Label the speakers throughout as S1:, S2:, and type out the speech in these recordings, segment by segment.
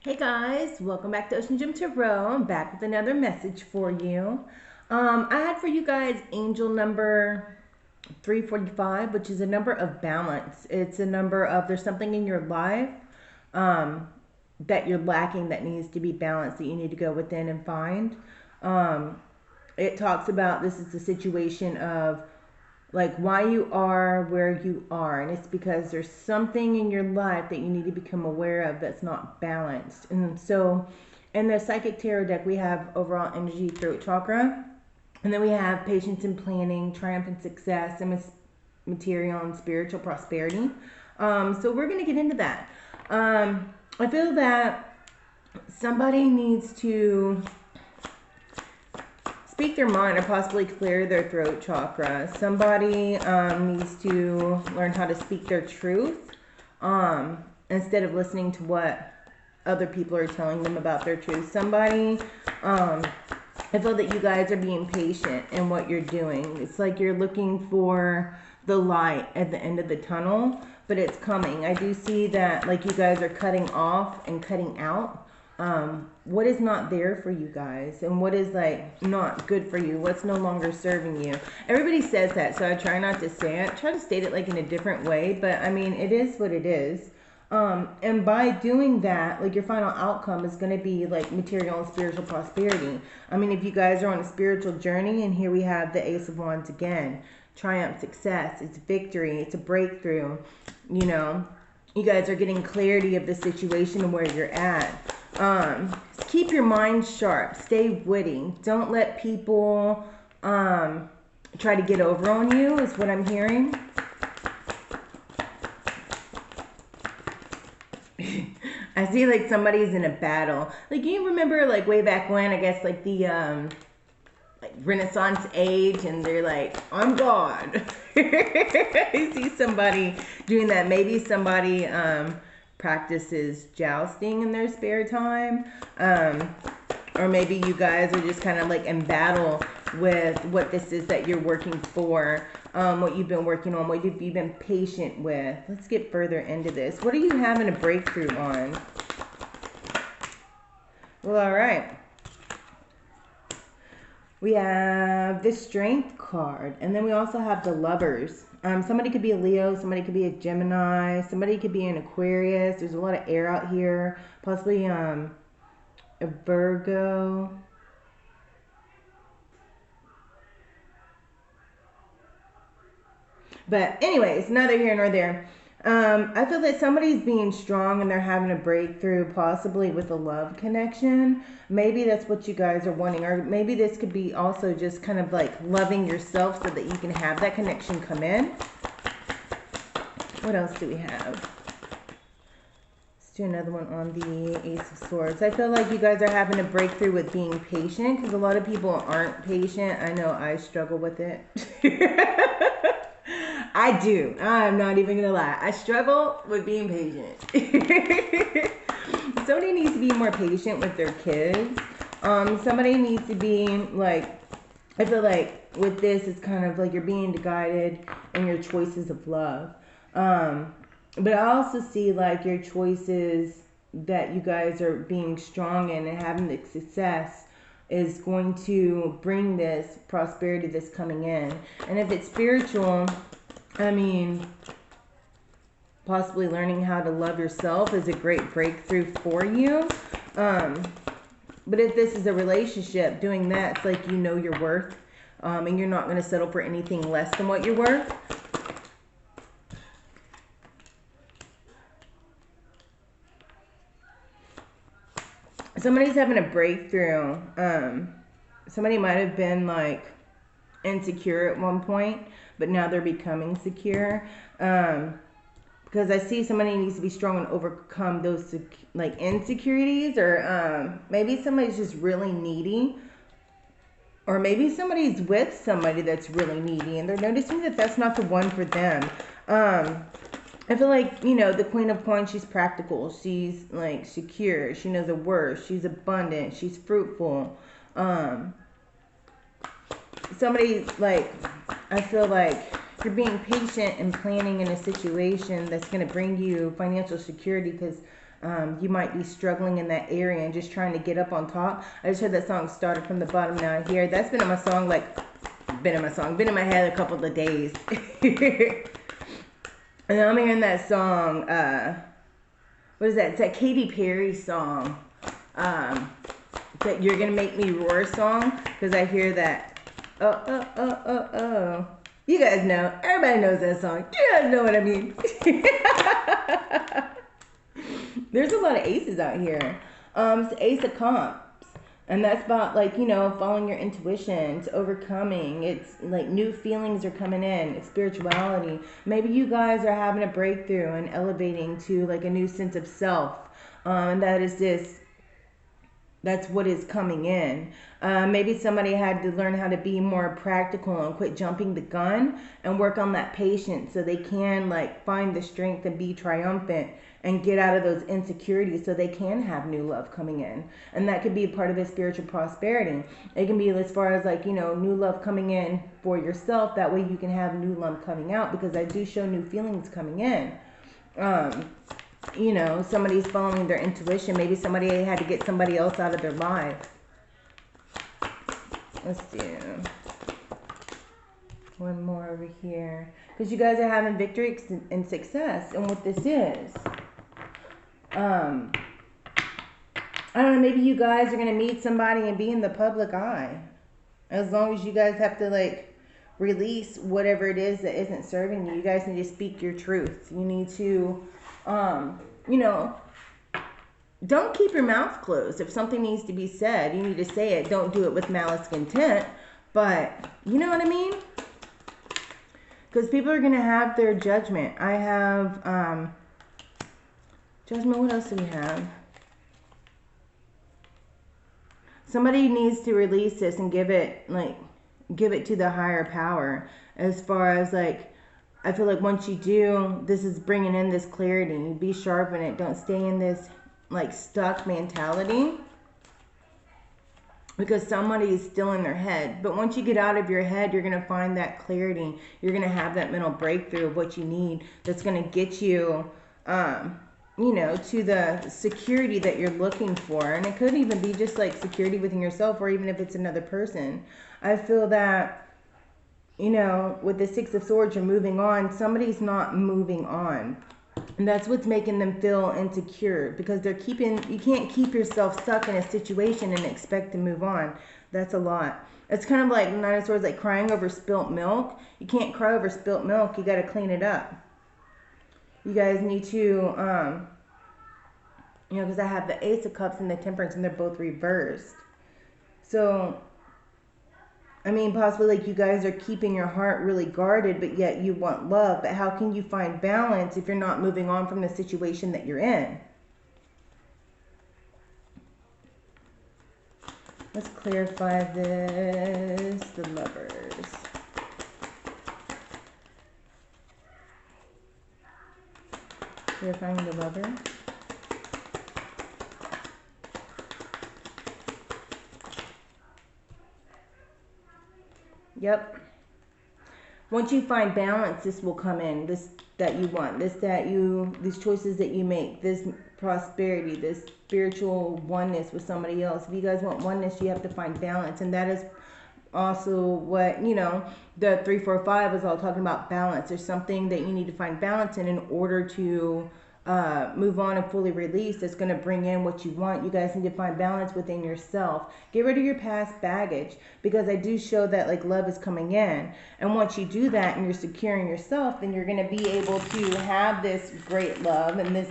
S1: Hey guys, welcome back to OceanGemTarot. I'm back with another message for you. I had for you guys angel number 345, which is a number of balance. It's a number of there's something in your life that you're lacking that needs to be balanced, that you need to go within and find. It talks about this is the situation of like why you are where you are, and it's because there's something in your life that you need to become aware of that's not balanced. And so in the psychic tarot deck we have overall energy, throat chakra, and then we have patience and planning, triumph and success, and material and spiritual prosperity. So we're going to get into that. I feel that somebody needs to speak their mind or possibly clear their throat chakra. Somebody needs to learn how to speak their truth instead of listening to what other people are telling them about their truth. Somebody, I feel that you guys are being patient in what you're doing. It's like you're looking for the light at the end of the tunnel, but it's coming. I do see that like you guys are cutting off and cutting out what is not there for you guys, and what is like not good for you, what's no longer serving you. Everybody says that, so I try not to say it. I try to state it like in a different way, but I mean, it is what it is. And by doing that, like your final outcome is going to be like material and spiritual prosperity. I mean, if you guys are on a spiritual journey, and here we have the Ace of Wands again, triumph, success, it's victory, it's a breakthrough. You know, you guys are getting clarity of the situation and where you're at. Keep your mind sharp, stay witty. Don't let people try to get over on you, is what I'm hearing. I see like somebody's in a battle. Like you remember like way back when, I guess like the like Renaissance age, and they're like, I'm God. I see somebody doing that. Maybe somebody practices jousting in their spare time, or maybe you guys are just kind of like in battle with what this is that you're working for, what you've been working on, what you've been patient with. Let's get further into this. What are you having a breakthrough on? Well, all right. We have the Strength card, and then we also have the Lovers. Somebody could be a Leo, somebody could be a Gemini, somebody could be an Aquarius. There's a lot of air out here, possibly a Virgo. But anyways, neither here nor there. I feel that somebody's being strong and they're having a breakthrough, possibly with a love connection. Maybe that's what you guys are wanting, or maybe this could be also just kind of like loving yourself so that you can have that connection come in. What else do we have? Let's do another one on the Ace of Swords. I feel like you guys are having a breakthrough with being patient, because a lot of people aren't patient. I know I struggle with it. I do. I'm not even gonna lie. I struggle with being patient. Somebody needs to be more patient with their kids. Somebody needs to be like, I feel like with this, it's kind of like you're being guided in your choices of love. But I also see like your choices that you guys are being strong in and having the success is going to bring this prosperity that's coming in. And if it's spiritual, I mean, possibly learning how to love yourself is a great breakthrough for you. But if this is a relationship, doing that, it's like you know your worth, and you're not going to settle for anything less than what you're worth. Somebody's having a breakthrough. Somebody might have been like insecure at one point, but now they're becoming secure. Because I see somebody needs to be strong and overcome those like insecurities, or maybe somebody's just really needy, or maybe somebody's with somebody that's really needy and they're noticing that that's not the one for them. I feel like, you know, the Queen of Coins, she's practical, she's like secure, she knows her worth, she's abundant, she's fruitful. Somebody like, I feel like you're being patient and planning in a situation that's going to bring you financial security, because You might be struggling in that area and just trying to get up on top. I just heard that song Started From the Bottom Now Here. That's been in my song, been in my head a couple of days. And I'm hearing that song, what is that? It's that Katy Perry song. That You're Gonna Make Me Roar song. Because I hear that. Oh, oh, oh, oh, oh. You guys know. Everybody knows that song. You guys know what I mean. There's a lot of aces out here. It's the Ace of Cups. And that's about, like, you know, following your intuition. It's overcoming. It's like new feelings are coming in. It's spirituality. Maybe you guys are having a breakthrough and elevating to like a new sense of self. And that's what is coming in. Maybe somebody had to learn how to be more practical and quit jumping the gun and work on that patience so they can like find the strength and be triumphant and get out of those insecurities so they can have new love coming in. And that could be part of a spiritual prosperity. It can be as far as like, you know, new love coming in for yourself. That way you can have new love coming out, because I do show new feelings coming in. You know, somebody's following their intuition. Maybe somebody had to get somebody else out of their life. Let's do one more over here. Because you guys are having victory and success. And what this is, I don't know, maybe you guys are going to meet somebody and be in the public eye. As long as you guys have to like release whatever it is that isn't serving you. You guys need to speak your truth. You need to, you know, don't keep your mouth closed. If something needs to be said, you need to say it. Don't do it with malice intent. But, you know what I mean? Because people are going to have their judgment. I have, judgment. What else do we have? Somebody needs to release this and give it to the higher power. As far as like, I feel like once you do, this is bringing in this clarity. Be sharp in it. Don't stay in this like stuck mentality, because somebody is still in their head. But once you get out of your head, you're going to find that clarity. You're going to have that mental breakthrough of what you need. That's going to get you, you know, to the security that you're looking for. And it could even be just like security within yourself, or even if it's another person. I feel that, you know, with the Six of Swords, you're moving on. Somebody's not moving on. And that's what's making them feel insecure, because you can't keep yourself stuck in a situation and expect to move on. That's a lot. It's kind of like Nine of Swords, like crying over spilt milk. You can't cry over spilt milk. You got to clean it up. You guys need to, you know, because I have the Ace of Cups and the Temperance, and they're both reversed. So, I mean, possibly like you guys are keeping your heart really guarded, but yet you want love. But how can you find balance if you're not moving on from the situation that you're in? Let's clarify this. The Lovers. Clarifying the Lover. Yep. Once you find balance, this will come in. This that you want. These choices that you make. This prosperity, this spiritual oneness with somebody else. If you guys want oneness, you have to find balance. And that is also what, you know, the 3, 4, 5 is all talking about balance. There's something that you need to find balance in order to move on and fully release. That's going to bring in what you want. You guys need to find balance within yourself. Get rid of your past baggage, because I do show that like love is coming in. And once you do that and you're securing yourself, then you're going to be able to have this great love and this,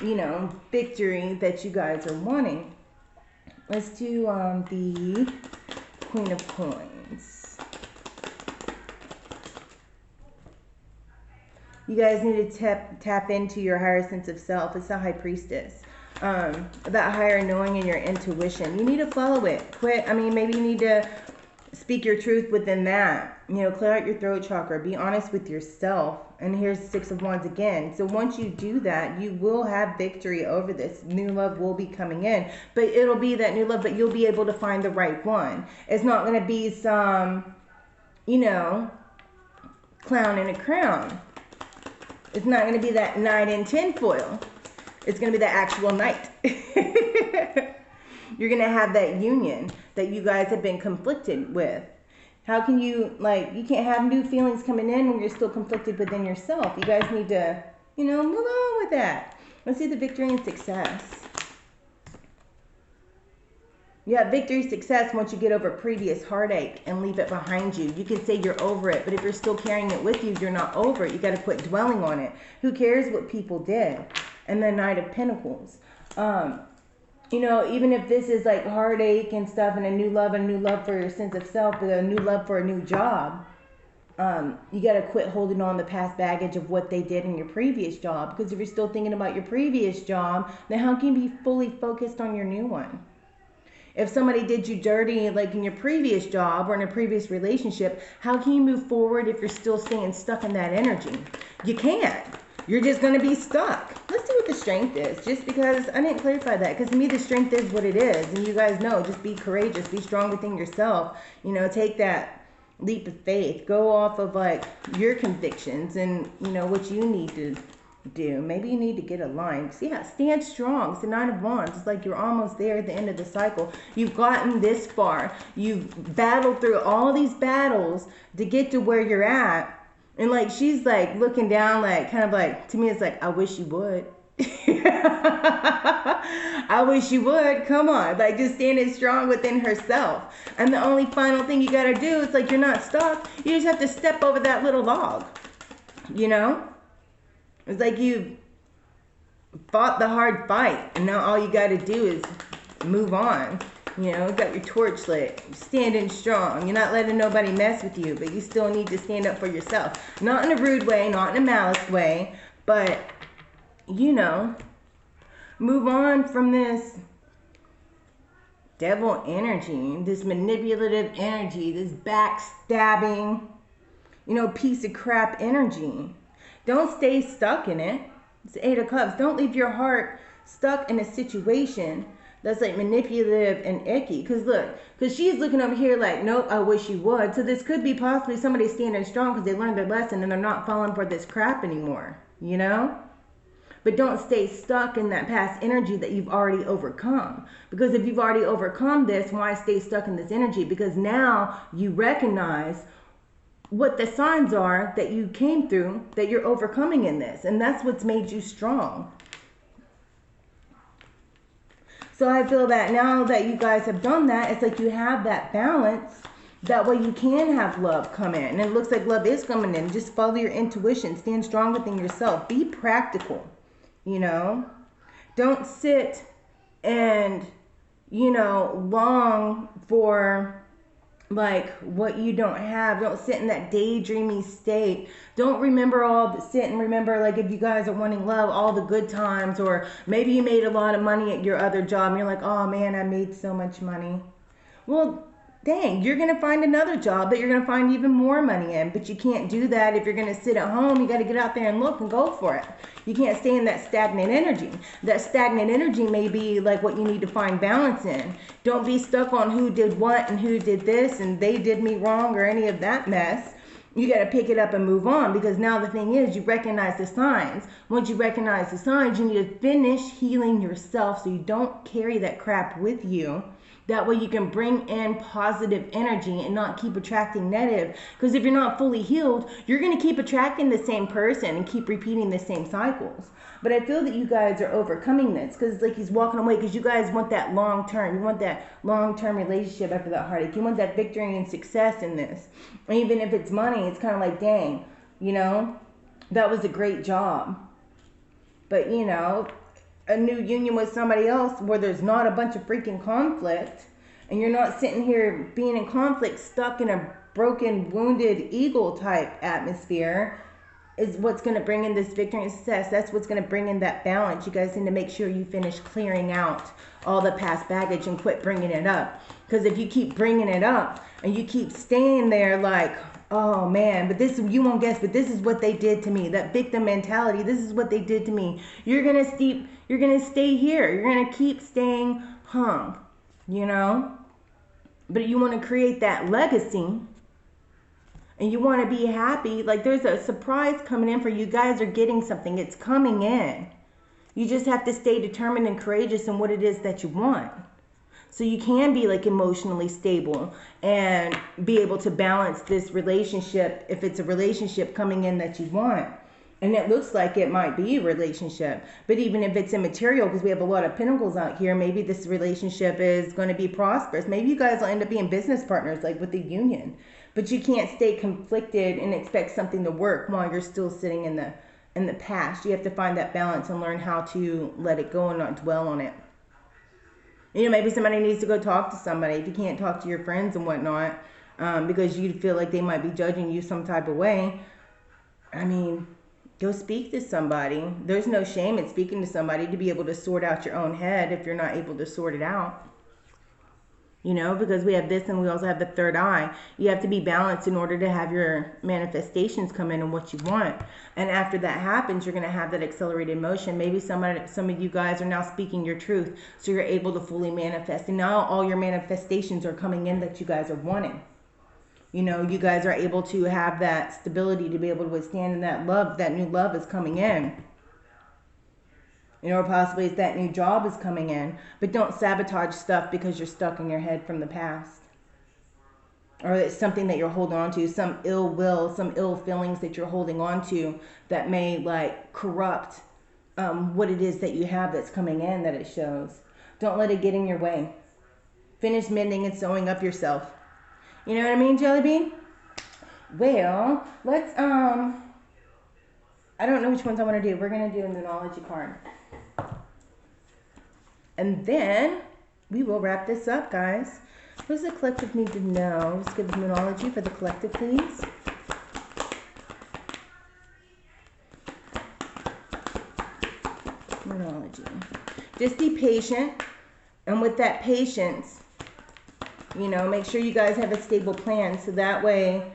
S1: you know, victory that you guys are wanting. Let's do the Queen of Coins. You guys need to tap into your higher sense of self. It's the High Priestess. That higher knowing and your intuition. You need to follow it. Maybe you need to speak your truth within that. You know, clear out your throat chakra. Be honest with yourself. And here's the Six of Wands again. So once you do that, you will have victory over this. New love will be coming in. But it'll be that new love, but you'll be able to find the right one. It's not going to be some, you know, clown in a crown. It's not going to be that knight in tinfoil. It's going to be the actual night. You're going to have that union that you guys have been conflicted with. How can you, like, you can't have new feelings coming in when you're still conflicted within yourself. You guys need to, you know, move on with that. Let's see the victory and success. Yeah, victory, success once you get over previous heartache and leave it behind you. You can say you're over it, but if you're still carrying it with you, you're not over it. You got to quit dwelling on it. Who cares what people did? And the Knight of Pentacles. You know, even if this is like heartache and stuff and a new love for your sense of self, but a new love for a new job, you got to quit holding on the past baggage of what they did in your previous job. Because if you're still thinking about your previous job, then how can you be fully focused on your new one? If somebody did you dirty, like in your previous job or in a previous relationship, how can you move forward if you're still staying stuck in that energy? You can't. You're just going to be stuck. Let's see what the strength is, just because I didn't clarify that. Because to me, the strength is what it is. And you guys know, just be courageous, be strong within yourself. You know, take that leap of faith. Go off of like your convictions and, you know, what you need to do. Maybe you need to get aligned. So yeah, stand strong. It's the Nine of Wands. It's like you're almost there at the end of the cycle. You've gotten this far. You've battled through all these battles to get to where you're at. And like she's like looking down, like kind of like, to me it's like, I wish you would. I wish you would. Come on. Like just standing strong within herself. And the only final thing you got to do is like, you're not stuck. You just have to step over that little log. You know? It's like you fought the hard fight, and now all you got to do is move on. You know, got your torch lit, you're standing strong. You're not letting nobody mess with you, but you still need to stand up for yourself. Not in a rude way, not in a malice way, but, you know, move on from this devil energy, this manipulative energy, this backstabbing, you know, piece of crap energy. Don't stay stuck in it. It's the Eight of Cups. Don't leave your heart stuck in a situation that's like manipulative and icky. Because look, because she's looking over here like, nope, I wish you would. So this could be possibly somebody standing strong because they learned their lesson and they're not falling for this crap anymore, you know? But don't stay stuck in that past energy that you've already overcome. Because if you've already overcome this, why stay stuck in this energy? Because now you recognize what the signs are that you came through, that you're overcoming in this. And that's what's made you strong. So I feel that now that you guys have done that, it's like you have that balance. That way you can have love come in. And it looks like love is coming in. Just follow your intuition. Stand strong within yourself. Be practical, you know. Don't sit and, you know, long for like what you don't have. Don't sit in that daydreamy state. Don't sit and remember like if you guys are wanting love, all the good times, or maybe you made a lot of money at your other job and you're like, oh man, I made so much money. Well, dang, you're going to find another job that you're going to find even more money in. But you can't do that if you're going to sit at home. You got to get out there and look and go for it. You can't stay in that stagnant energy. That stagnant energy may be like what you need to find balance in. Don't be stuck on who did what and who did this and they did me wrong or any of that mess. You got to pick it up and move on, because now the thing is, you recognize the signs. Once you recognize the signs, you need to finish healing yourself so you don't carry that crap with you. That way you can bring in positive energy and not keep attracting negative. Because if you're not fully healed, you're going to keep attracting the same person and keep repeating the same cycles. But I feel that you guys are overcoming this, because it's like he's walking away, because you guys want that long term. You want that long-term relationship after that heartache. You want that victory and success in this. And even if it's money, it's kind of like, dang, you know, that was a great job. But, you know, a new union with somebody else where there's not a bunch of freaking conflict, and you're not sitting here being in conflict, stuck in a broken, wounded eagle type atmosphere, is what's going to bring in this victory and success. That's what's going to bring in that balance. You guys need to make sure you finish clearing out all the past baggage and quit bringing it up. Because if you keep bringing it up and you keep staying there like, oh man, but this, you won't guess, but this is what they did to me. That victim mentality, this is what they did to me. You're going to stay here. You're going to keep staying hung, you know? But you want to create that legacy and you want to be happy. Like there's a surprise coming in for you. Guys are getting something. It's coming in. You just have to stay determined and courageous in what it is that you want. So you can be like emotionally stable and be able to balance this relationship if it's a relationship coming in that you want. And it looks like it might be a relationship. But even if it's immaterial, because we have a lot of pentacles out here, maybe this relationship is going to be prosperous. Maybe you guys will end up being business partners, like with the union. But you can't stay conflicted and expect something to work while you're still sitting in the past. You have to find that balance and learn how to let it go and not dwell on it. You know, maybe somebody needs to go talk to somebody if you can't talk to your friends and whatnot, because you feel like they might be judging you some type of way. I mean, go speak to somebody. There's no shame in speaking to somebody to be able to sort out your own head if you're not able to sort it out. You know, because we have this and we also have the third eye. You have to be balanced in order to have your manifestations come in and what you want. And after that happens, you're going to have that accelerated motion. Maybe some of you guys are now speaking your truth, so you're able to fully manifest. And now all your manifestations are coming in that you guys are wanting. You know, you guys are able to have that stability to be able to withstand, and that love, that new love is coming in. You know, or possibly it's that new job is coming in. But don't sabotage stuff because you're stuck in your head from the past. Or it's something that you're holding on to, some ill will, some ill feelings that you're holding on to that may like corrupt what it is that you have that's coming in that it shows. Don't let it get in your way. Finish mending and sewing up yourself. You know what I mean, Jelly Bean? Well, let's, I don't know which ones I want to do. We're going to do a numerology card. And then we will wrap this up, guys. What does the collective need to know? Just give numerology for the collective, please. Numerology. Just be patient. And with that patience, you know, make sure you guys have a stable plan. So that way,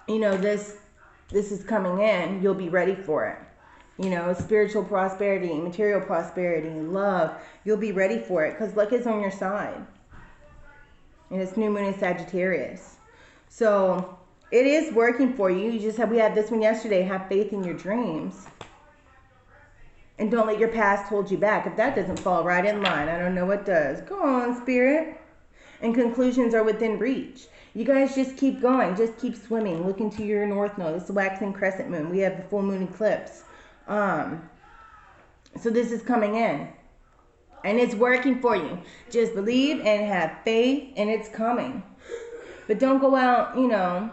S1: you know, this is coming in. You'll be ready for it. You know, spiritual prosperity, material prosperity, love. You'll be ready for it because luck is on your side. And it's new moon in Sagittarius. So it is working for you. We had this one yesterday. Have faith in your dreams. And don't let your past hold you back. If that doesn't fall right in line, I don't know what does. Go on, Spirit. And conclusions are within reach. You guys just keep going. Just keep swimming. Look into your north node. It's the waxing crescent moon. We have the full moon eclipse. So this is coming in. And it's working for you. Just believe and have faith, and it's coming. But don't go out, you know,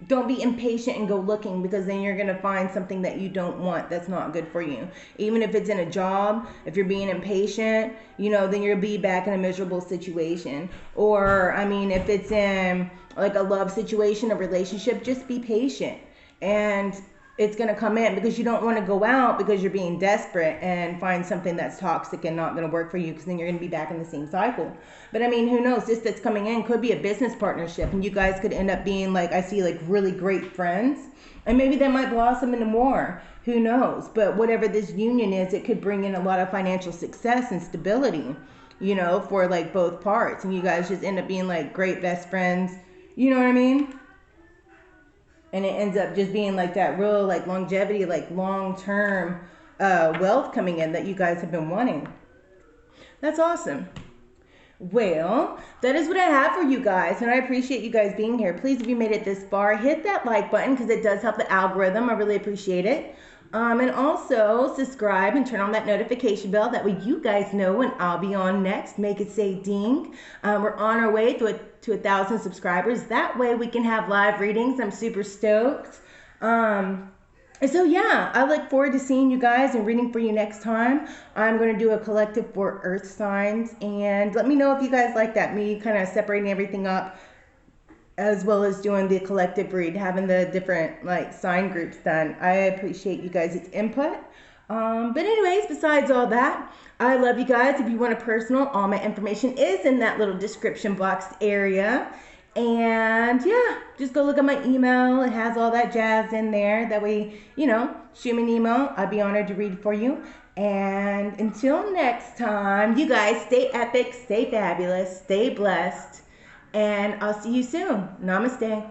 S1: don't be impatient and go looking, because then you're going to find something that you don't want that's not good for you. Even if it's in a job, if you're being impatient, you know, then you'll be back in a miserable situation. Or, I mean, if it's in like a love situation, a relationship, just be patient. And it's going to come in, because you don't want to go out because you're being desperate and find something that's toxic and not going to work for you, because then you're going to be back in the same cycle. But I mean, who knows? This that's coming in could be a business partnership, and you guys could end up being like, I see, like really great friends, and maybe that might blossom into more. Who knows? But whatever this union is, it could bring in a lot of financial success and stability, you know, for like both parts, and you guys just end up being like great best friends. You know what I mean? And it ends up just being like that real like longevity, like long-term wealth coming in that you guys have been wanting. That's awesome. Well, that is what I have for you guys, and I appreciate you guys being here. Please, if you made it this far, hit that like button, because it does help the algorithm. I really appreciate it. And also subscribe and turn on that notification bell. That way you guys know when I'll be on next. Make it say ding. We're on our way to 1,000 subscribers. That way we can have live readings. I'm super stoked. And so yeah, I look forward to seeing you guys and reading for you next time. I'm going to do a collective for earth signs. And let me know if you guys like that. Me kind of separating everything up, as well as doing the collective read, having the different like sign groups done. I appreciate you guys' input. But anyways, besides all that, I love you guys. If you want a personal, all my information is in that little description box area. And yeah, just go look at my email. It has all that jazz in there. That way, you know, shoot me an email. I'd be honored to read for you. And until next time, you guys stay epic, stay fabulous, stay blessed. And I'll see you soon. Namaste.